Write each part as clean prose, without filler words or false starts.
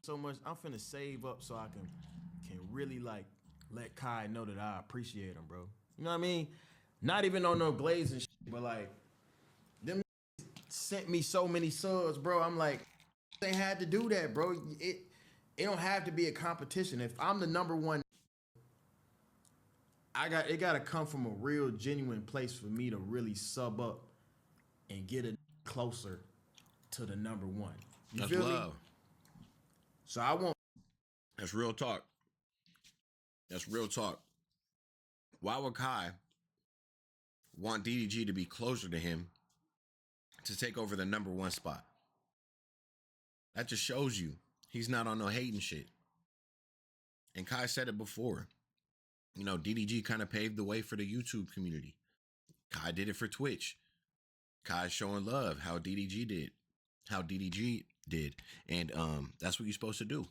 so much. I'm finna save up so I can really like let Kai know that I appreciate him, bro. You know what I mean? Not even on no glazing shit, but like them sent me so many subs, bro. I'm like, they had to do that, bro. It don't have to be a competition. If I'm the number one, it gotta come from a real genuine place for me to really sub up and get it closer to the number one. You That's feel love. me? So I want. That's real talk. That's real talk. Why would Kai want DDG to be closer to him to take over the number one spot? That just shows you he's not on no hating shit. And Kai said it before. You know, DDG kind of paved the way for the YouTube community. Kai did it for Twitch. Kai's showing love how DDG did. And that's what you're supposed to do.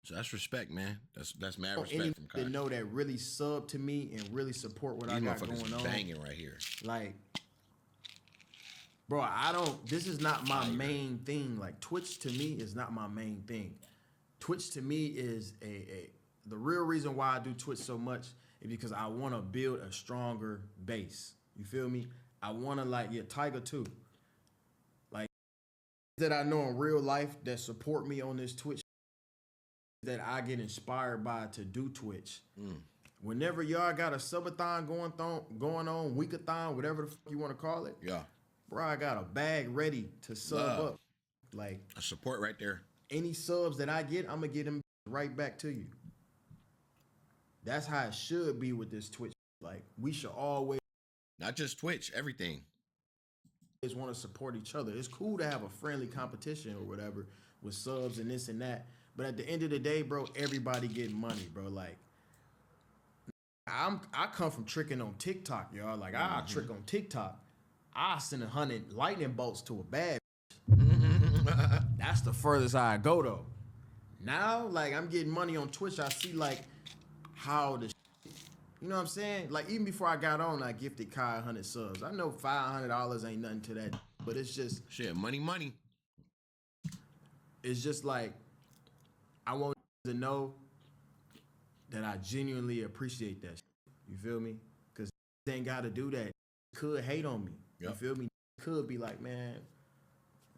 So that's respect, man. That's mad respect from Kai. To know that really sub to me and really support what I got going on. Banging right here. Like, bro, this is not my main thing. Like, Twitch to me is not my main thing. Twitch to me is the real reason why I do Twitch so much is because I want to build a stronger base. You feel me? I want to Tiger too. Like, that I know in real life that support me on this Twitch that I get inspired by to do Twitch. Whenever y'all got a subathon going on, weekathon, whatever the fuck you want to call it. Yeah. Bro, I got a bag ready to sub up. Like, a support right there. Any subs that I get, I'm going to get them right back to you. That's how it should be with this Twitch. Like, we should always. Not just Twitch, everything. Just want to support each other. It's cool to have a friendly competition or whatever with subs and this and that. But at the end of the day, bro, everybody getting money, bro. Like, I come from tricking on TikTok, y'all. Like, I trick on TikTok. I send 100 lightning bolts to a bad bitch. That's the furthest I go, though. Now, like, I'm getting money on Twitch. I see, like, how the you know what I'm saying? Like, even before I got on, I gifted Kai 100 subs. I know $500 ain't nothing to that, but it's just... Shit, money. It's just like, I want to know that I genuinely appreciate that shit. You feel me? Because they ain't got to do that. Could hate on me. Yep. You feel me? Could be like, man,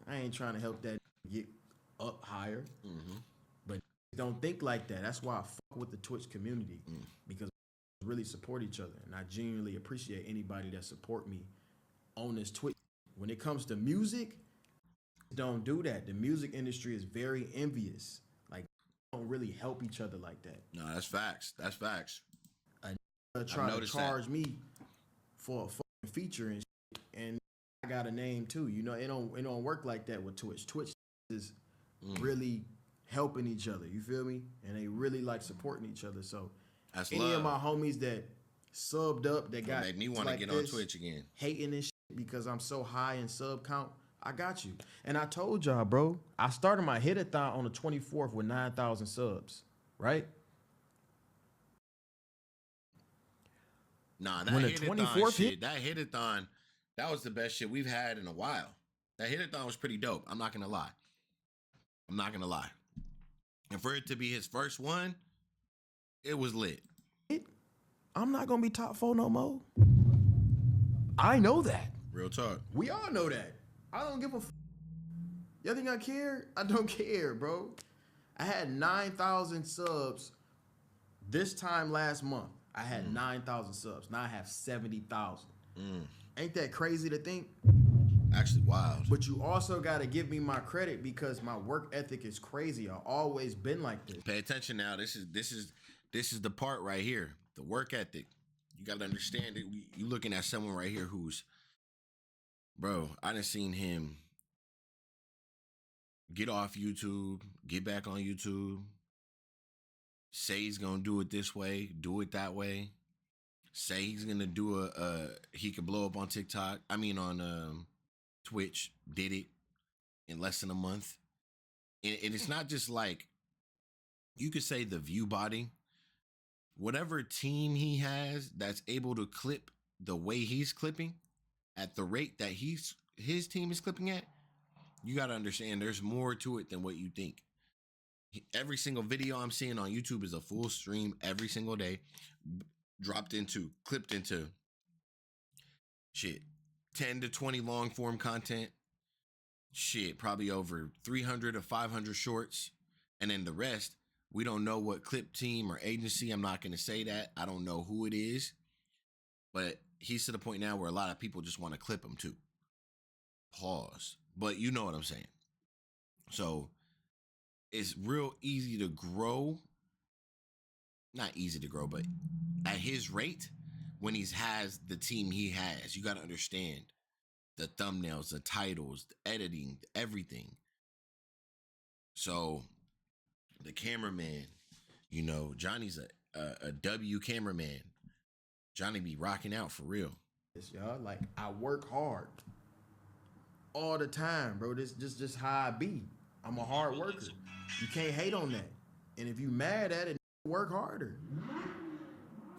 I ain't trying to help that get up higher. But don't think like that. That's why I fuck with the Twitch community. Because we really support each other. And I genuinely appreciate anybody that support me on this Twitch. When it comes to music, don't do that. The music industry is very envious. Like, don't really help each other like that. No, that's facts. That's facts. Try to charge me for a fucking feature and shit, and I got a name too. You know, it don't work like that with Twitch. Twitch is really helping each other. You feel me? And they really like supporting each other. So that's any love. of my homies that subbed up that got make me want to get on Twitch again, hating this shit because I'm so high in sub count. I got you. And I told y'all, bro, I started my hit-a-thon on the 24th with 9,000 subs, right? Nah, that hit-a-thon shit, that hit-a-thon, that was the best shit we've had in a while. That hit-a-thon was pretty dope. I'm not going to lie. And for it to be his first one, it was lit. I'm not going to be top 4 no more. I know that. Real talk. We all know that. I don't give a Y'all think I care? I don't care, bro. I had 9,000 subs this time last month. I had 9,000 subs. Now I have 70,000. Ain't that crazy to think? Actually wild. But you also got to give me my credit because my work ethic is crazy. I've always been like this. Pay attention now. This is the part right here. The work ethic. You got to understand it. You looking at someone right here who's, bro, I done seen him get off YouTube, get back on YouTube, say he's going to do it this way, do it that way, say he's going to do he could blow up on TikTok, on Twitch, did it in less than a month. And it's not just like, you could say the view body, whatever team he has that's able to clip the way he's clipping at the rate that his team is clipping at, you got to understand there's more to it than what you think. Every single video I'm seeing on YouTube is a full stream every single day, clipped into shit, 10 to 20 long form content, shit, probably over 300 or 500 shorts. And then the rest, we don't know what clip team or agency. I'm not going to say that. I don't know who it is, but he's to the point now where a lot of people just want to clip him too. Pause. But you know what I'm saying. So it's real easy to grow. Not easy to grow, but at his rate, when he has the team he has, you got to understand the thumbnails, the titles, the editing, everything. So the cameraman, you know, Johnny's a W cameraman. Johnny be rocking out for real. Y'all, like, I work hard all the time, bro. This just how I be. I'm a hard worker. You can't hate on that. And if you mad at it, work harder.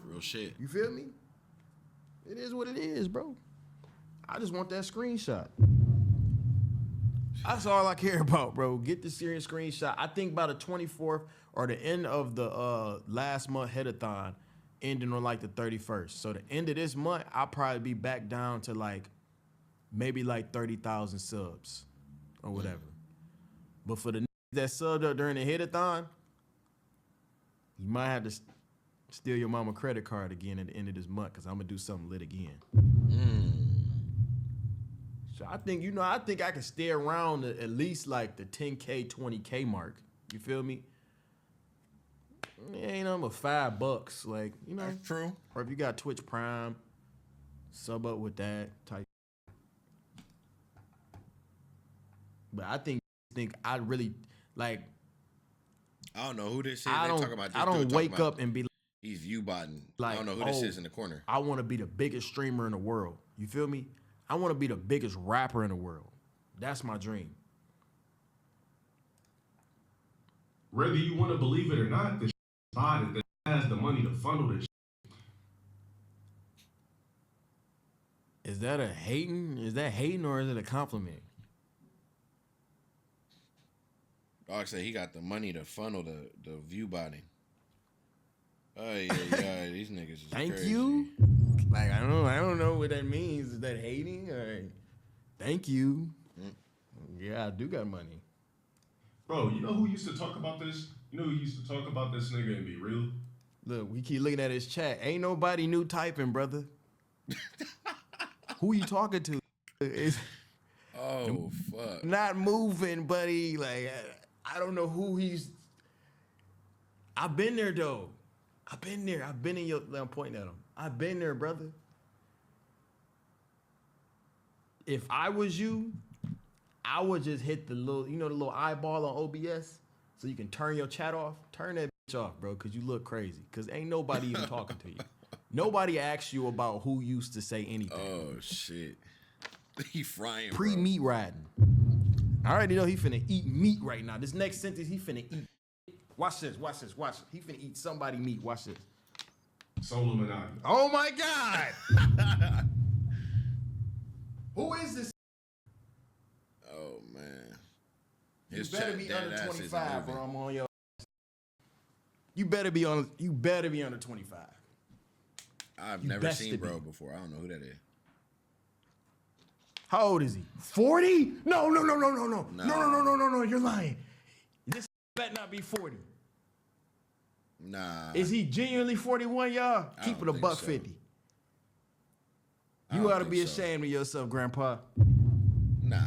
Real shit. You feel me? It is what it is, bro. I just want that screenshot. That's all I care about, bro. Get the serious screenshot. I think by the 24th or the end of the last month headathon, ending on like the 31st. So the end of this month, I'll probably be back down to like maybe like 30,000 subs or whatever. But for the that subbed up during the headathon, you might have to steal your mama credit card again at the end of this month because I'm gonna do something lit again. So I think, you know, I think I can stay around at least like the 10K, 20K mark. You feel me? It ain't nothing but $5, like, you know. That's true. Or if you got Twitch Prime, sub up with that type. But I think I really like. I don't know who this is. I don't wake up and be like, he's view botting. Like, I don't know who this is in the corner. I want to be the biggest streamer in the world. You feel me? I want to be the biggest rapper in the world. That's my dream. Whether you want to believe it or not, the body that has the money to funnel this. Is that hating? Is that hating or is it a compliment? Dog said he got the money to funnel the view botting. Oh yeah, these niggas is Thank crazy. you. Like, I don't know what that means. Is that hating or thank you? Yeah, I do got money. Bro, you know who used to talk about this? You know who used to talk about this nigga and be real? Look, we keep looking at his chat. Ain't nobody new typing, brother. Who you talking to? It's Fuck. not moving, buddy. Like, I don't know who he's. I've been there, though. I've been there. I've been in your. I'm pointing at him. I've been there, brother. If I was you, I would just hit the little, you know, the little eyeball on OBS so you can turn your chat off. Turn that bitch off, bro, because you look crazy. Because ain't nobody even talking to you. Nobody asks you about who used to say anything. Oh, shit. He frying, Pre-meat riding. I already know he finna eat meat right now. This next sentence, he finna eat. Watch this. He finna eat somebody meat. Watch this. Illuminati. Oh, my God. Who is this? Oh, man. You better be under 25, bro. I'm on your. You better be under 25. I've never seen bro before. I don't know who that is. How old is he? 40? No. No. You're lying. This better not be 40. Nah. Is he genuinely 41, y'all? Keep it a buck so. 50. You ought to be ashamed of yourself, Grandpa. Nah.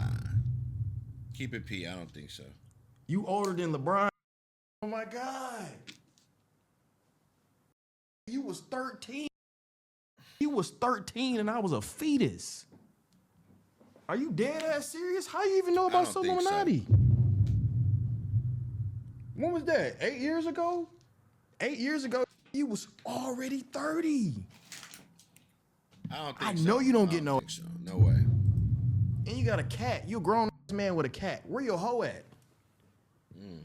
Keep it P. I don't think so. You older than LeBron. Oh my God. You was 13. You was 13 and I was a fetus. Are you dead ass serious? How you even know about Illuminati? So. When was that? 8 years ago? 8 years ago, you was already 30. I know you don't get no. So. No way. And you got a cat. You a grown man with a cat. Where your hoe at?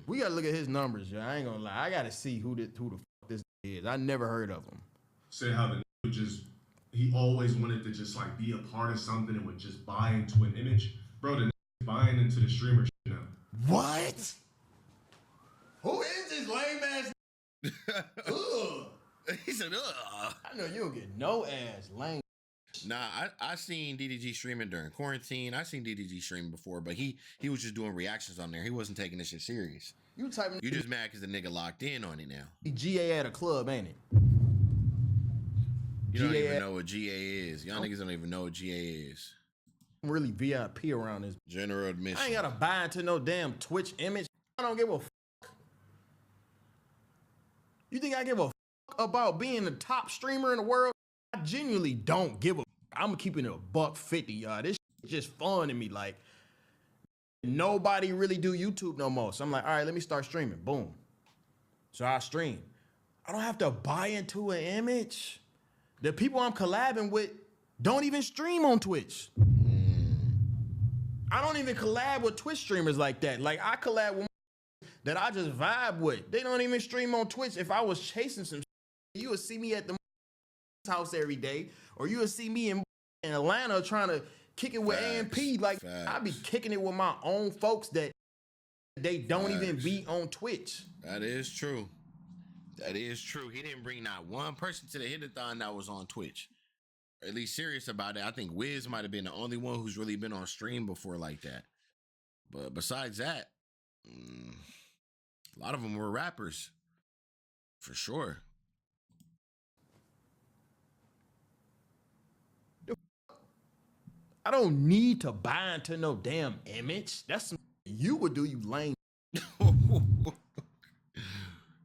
We gotta look at his numbers, yo. I ain't gonna lie. I gotta see who the fuck this is. I never heard of him. Said how the nigga he always wanted to just like be a part of something and would just buy into an image. Bro, the nigga buying into the streamer shit now. What? Who this lame ass? Ugh. He said, ugh. I know you don't get no ass lame. Nah, I seen DDG streaming during quarantine. I seen DDG streaming before, but he was just doing reactions on there. He wasn't taking this shit serious. You typing? You just mad because the nigga locked in on it now. GA at a club, ain't it? You don't even know what GA is. Y'all niggas don't even know what GA is. I'm really VIP around this. General admission. I ain't gotta buy into no damn Twitch image. I don't give a fuck. You think I give a fuck about being the top streamer in the world? I genuinely don't give a fuck. I'm keeping it $150, y'all. This shit just fun to me. Like, nobody really do YouTube no more. So I'm like, all right, let me start streaming. Boom. So I stream. I don't have to buy into an image. The people I'm collabing with don't even stream on Twitch. I don't even collab with Twitch streamers like that. Like, I collab with that I just vibe with. They don't even stream on Twitch. If I was chasing some shit, you would see me at the house every day, or you would see me in Atlanta trying to kick it with AMP. Like, I be kicking it with my own folks that they don't even be on Twitch. That is true. That is true. He didn't bring not one person to the hit-a-thon that was on Twitch. Or at least serious about it. I think Wiz might have been the only one who's really been on stream before like that. But besides that, a lot of them were rappers. For sure. I don't need to buy into no damn image. That's some you would do, you lame.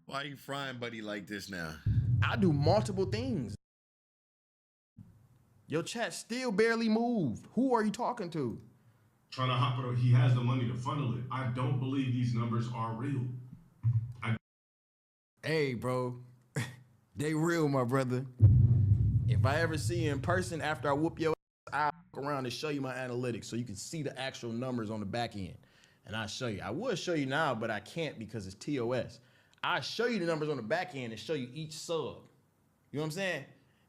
Why you frying buddy like this now? I do multiple things. Your chat still barely moved. Who are you talking to? Trying to hop it. He has the money to funnel it. I don't believe these numbers are real. Hey, bro. They real, my brother. If I ever see you in person after I whoop your ass, I'll walk around and show you my analytics so you can see the actual numbers on the back end. And I'll show you. I would show you now, but I can't because it's TOS. I'll show you the numbers on the back end and show you each sub. You know what I'm saying?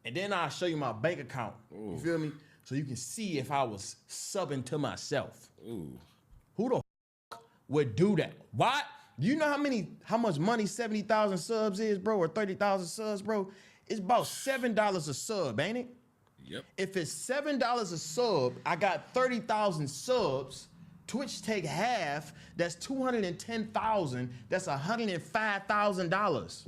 And then I'll show you my bank account. Ooh. You feel me? So you can see if I was subbing to myself. Ooh. Who the fuck would do that? What? Do you know how much money 70,000 subs is, bro, or 30,000 subs, bro? It's about $7 a sub, ain't it? Yep. If it's $7 a sub, I got 30,000 subs. Twitch take half. That's 210,000. That's $105,000.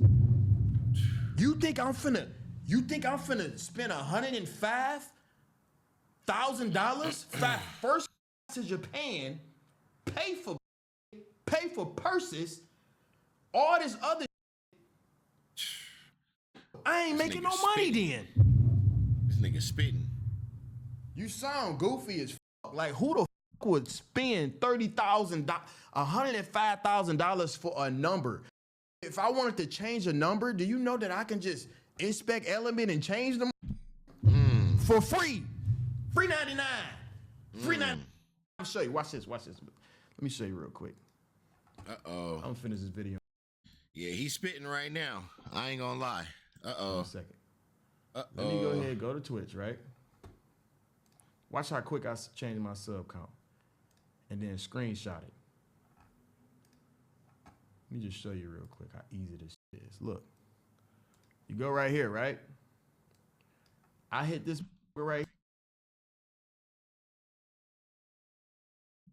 You think I'm finna spend $105,000 first to Japan, pay for purses, all this other I ain't making no money then. This nigga spitting. You sound goofy as fuck. Like, who the fuck would spend $105,000 for a number? If I wanted to change a number, do you know that I can just inspect element and change them for free? Free 99. Free 99. I'll show you. Watch this. Let me show you real quick. Uh-oh. I'm gonna finish this video. Yeah, he's spitting right now. I ain't gonna lie. Uh-oh. 1 second. Let me go ahead, go to Twitch, right? Watch how quick I change my sub count. And then screenshot it. Let me just show you real quick how easy this is. Look. You go right here, right? I hit this right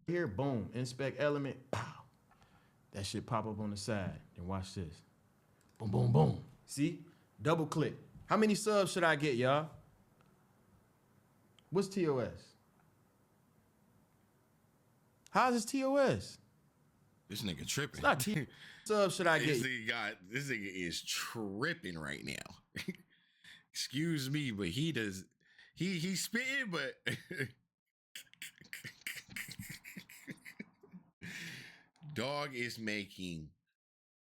here. Boom. Inspect element. Pow. That shit pop up on the side. And watch this. Boom, boom, boom. See? Double click. How many subs should I get, y'all? What's TOS? How's this TOS? This nigga tripping. It's not TOS. Subs should I get? This nigga is tripping right now. Excuse me, but he's spitting, but dog is making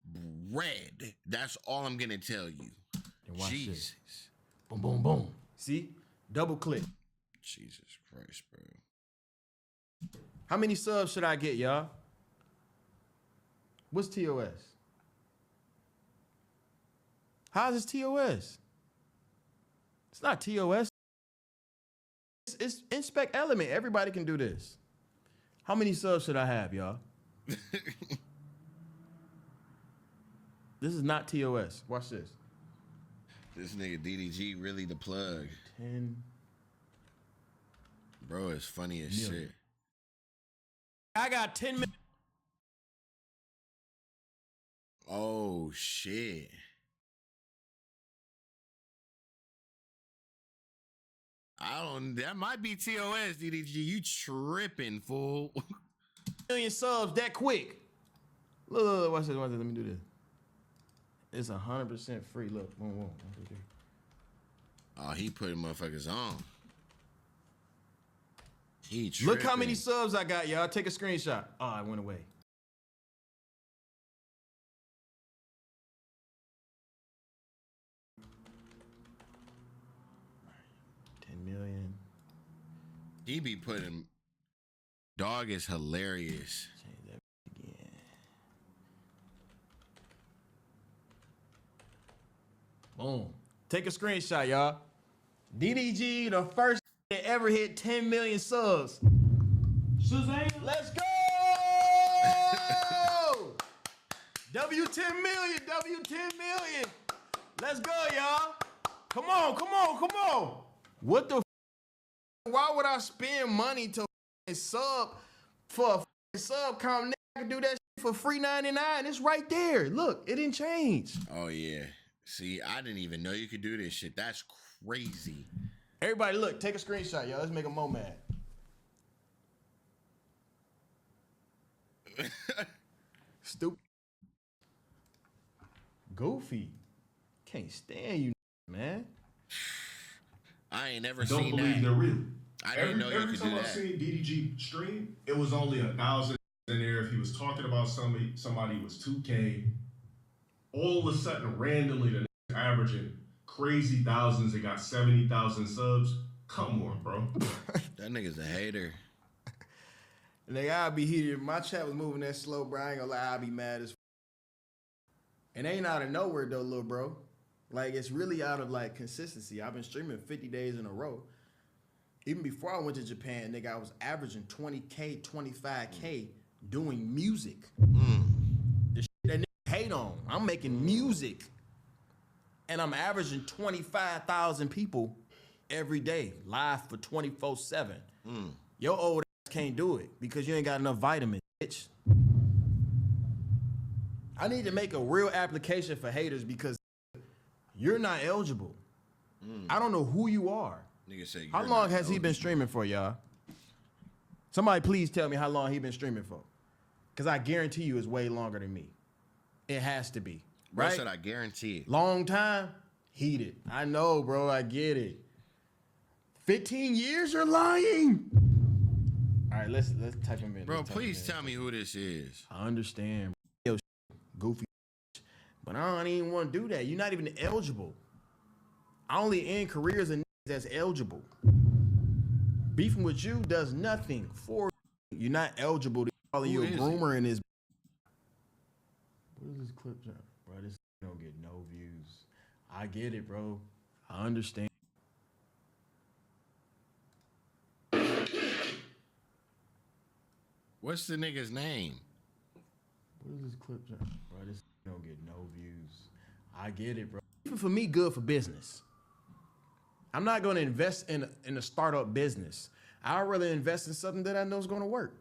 bread. That's all I'm gonna tell you. And watch Jesus. This. Boom, boom, boom. See? Double click. Jesus Christ, bro. How many subs should I get, y'all? What's TOS? How's this TOS? It's not TOS. It's inspect element. Everybody can do this. How many subs should I have, y'all? This is not TOS. Watch this. This nigga DDG really the plug. 10. Bro, it's funny as Million. shit. I got 10 million. Oh, shit. That might be TOS, DDG. You tripping, fool. Million subs that quick. Look, watch this. Let me do this. It's 100% free. Look, boom, boom. 1, 2, 3. Oh, he putting motherfuckers on. He tripping. Look how many subs I got, y'all. Take a screenshot. Oh, it went away. He be putting. Dog is hilarious. Change that again. Boom. Take a screenshot, y'all. DDG, the first that ever hit 10 million subs. Shazam. Let's go! W10 million, W10 million. Let's go, y'all. Come on, come on, come on. What the why would I spend money to sub for a sub count? I can do that shit for free 99. It's right there. Look, it didn't change. Oh, yeah. See, I didn't even know you could do this shit. That's crazy. Everybody, look, take a screenshot, y'all. Let's make a Mo mad. Stupid. Goofy. Can't stand you, man. I ain't never Don't seen believe that. they're real. I didn't know you Every could time do I've that. seen DDG stream, it was only 1,000 in there. If he was talking about somebody was 2K. All of a sudden, randomly, the nigga's averaging crazy thousands. They got 70,000 subs. Come on, bro. That nigga's a hater. Nigga, I'll be heated. If my chat was moving that slow, bro, I ain't gonna lie, I'll be mad as And ain't out of nowhere, though, little bro. Like, it's really out of, like, consistency. I've been streaming 50 days in a row. Even before I went to Japan, nigga, I was averaging 20K, 25K doing music. The shit that niggas hate on. I'm making music. And I'm averaging 25,000 people every day, live for 24/7. Your old ass can't do it because you ain't got enough vitamins, bitch. I need to make a real application for haters because you're not eligible. I don't know who you are. Nigga say, How long has he been streaming for, y'all? Somebody please tell me how long he been streaming for. Because I guarantee you it's way longer than me. It has to be. Bro Right? said I guarantee it. Long time? Heated. I know, bro. I get it. 15 years you're lying? All right, let's type him in. Bro, Let's type him please in. tell me who this is. I understand. Yo, goofy. But I don't even want to do that. You're not even eligible. I only end careers in that's eligible. Beefing with you does nothing for you. You're not eligible to call you a groomer in this. What is this clip? Bro, this don't get no views. I get it, bro. I understand. What's the nigga's name? What is this clip? Bro, this don't get no views. I get it, bro. Even for me, good for business. I'm not going to invest in a startup business. I'd rather invest in something that I know is going to work.